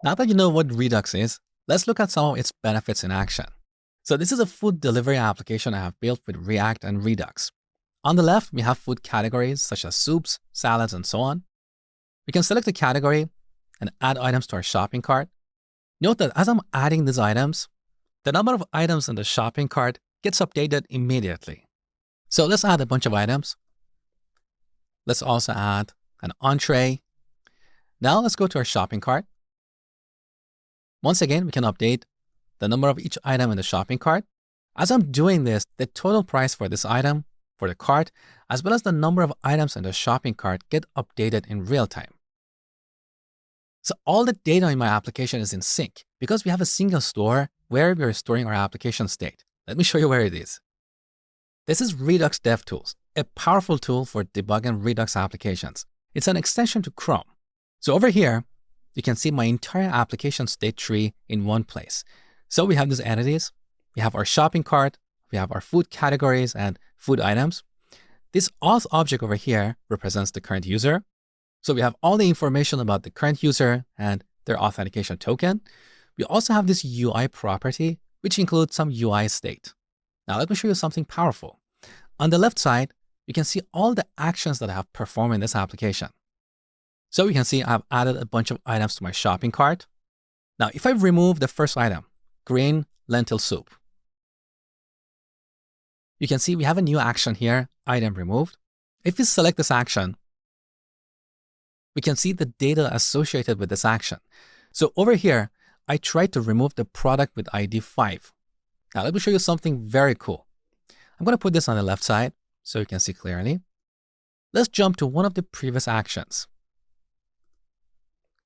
Now that you know what Redux is, let's look at some of its benefits in action. So this is a food delivery application I have built with React and Redux. On the left, we have food categories such as soups, salads, and so on. We can select a category and add items to our shopping cart. Note that as I'm adding these items, the number of items in the shopping cart gets updated immediately. So let's add a bunch of items. Let's also add an entree. Now let's go to our shopping cart. Once again, we can update the number of each item in the shopping cart. As I'm doing this, the total price for this item, for the cart, as well as the number of items in the shopping cart get updated in real time. So all the data in my application is in sync because we have a single store where we are storing our application state. Let me show you where it is. This is Redux DevTools, a powerful tool for debugging Redux applications. It's an extension to Chrome. So over here, you can see my entire application state tree in one place. So we have these entities. We have our shopping cart. We have our food categories and food items. This auth object over here represents the current user. So we have all the information about the current user and their authentication token. We also have this UI property, which includes some UI state. Now let me show you something powerful. On the left side, you can see all the actions that I have performed in this application. So you can see I've added a bunch of items to my shopping cart. Now, if I remove the first item, green lentil soup, you can see we have a new action here, item removed. If we select this action, we can see the data associated with this action. So over here, I tried to remove the product with ID 5. Now let me show you something very cool. I'm going to put this on the left side so you can see clearly. Let's jump to one of the previous actions.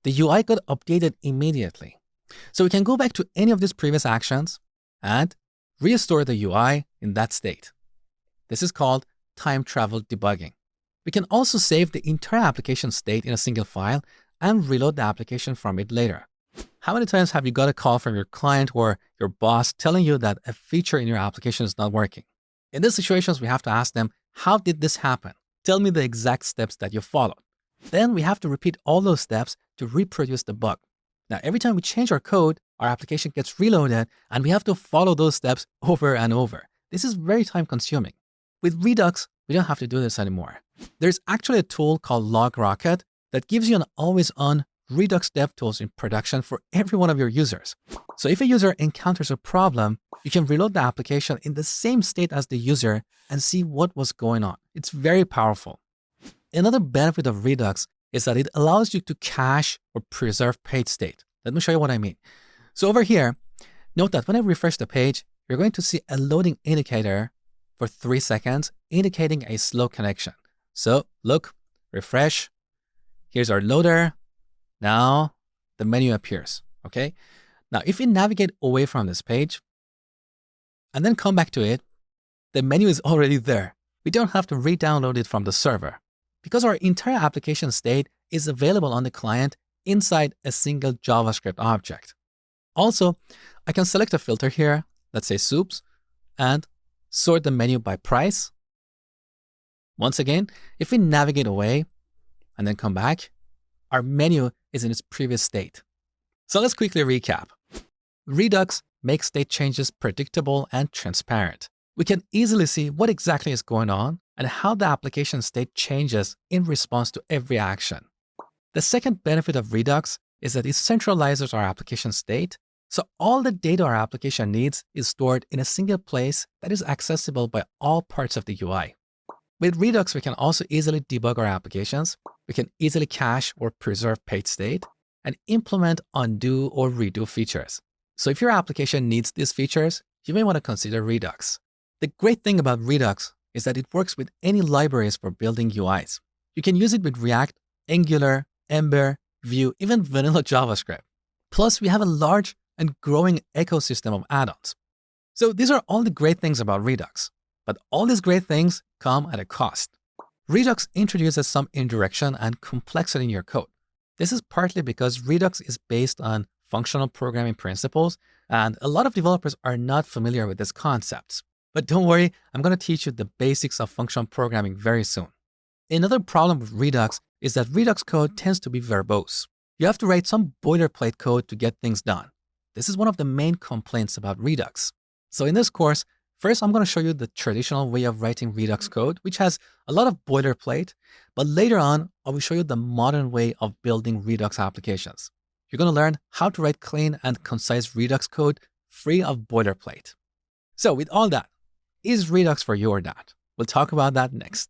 The UI got updated immediately. So we can go back to any of these previous actions and restore the UI in that state. This is called time travel debugging. We can also save the entire application state in a single file and reload the application from it later. How many times have you got a call from your client or your boss telling you that a feature in your application is not working? In these situations, we have to ask them, how did this happen? Tell me the exact steps that you followed. Then we have to repeat all those steps to reproduce the bug. Now, every time we change our code, our application gets reloaded and we have to follow those steps over and over. This is very time consuming. With Redux, we don't have to do this anymore. There's actually a tool called LogRocket that gives you an always-on Redux DevTools in production for every one of your users. So if a user encounters a problem, you can reload the application in the same state as the user and see what was going on. It's very powerful. Another benefit of Redux is that it allows you to cache or preserve page state. Let me show you what I mean. So over here, note that when I refresh the page, you're going to see a loading indicator for 3 seconds, indicating a slow connection. So look, refresh. Here's our loader. Now the menu appears, okay? Now, if we navigate away from this page and then come back to it, the menu is already there. We don't have to re-download it from the server because our entire application state is available on the client inside a single JavaScript object. Also, I can select a filter here, let's say soups, and sort the menu by price. Once again, if we navigate away and then come back, our menu is in its previous state. So let's quickly recap. Redux makes state changes predictable and transparent. We can easily see what exactly is going on and how the application state changes in response to every action. The second benefit of Redux is that it centralizes our application state, so all the data our application needs is stored in a single place that is accessible by all parts of the UI. With Redux, we can also easily debug our applications. We can easily cache or preserve page state and implement undo or redo features. So if your application needs these features, you may want to consider Redux. The great thing about Redux is that it works with any libraries for building UIs. You can use it with React, Angular, Ember, Vue, even vanilla JavaScript. Plus, we have a large and growing ecosystem of add-ons. So these are all the great things about Redux. But all these great things come at a cost. Redux introduces some indirection and complexity in your code. This is partly because Redux is based on functional programming principles, and a lot of developers are not familiar with these concepts. But don't worry, I'm going to teach you the basics of functional programming very soon. Another problem with Redux is that Redux code tends to be verbose. You have to write some boilerplate code to get things done. This is one of the main complaints about Redux. So in this course, first I'm going to show you the traditional way of writing Redux code, which has a lot of boilerplate, but later on, I will show you the modern way of building Redux applications. You're going to learn how to write clean and concise Redux code free of boilerplate. So with all that, is Redux for you or not? We'll talk about that next.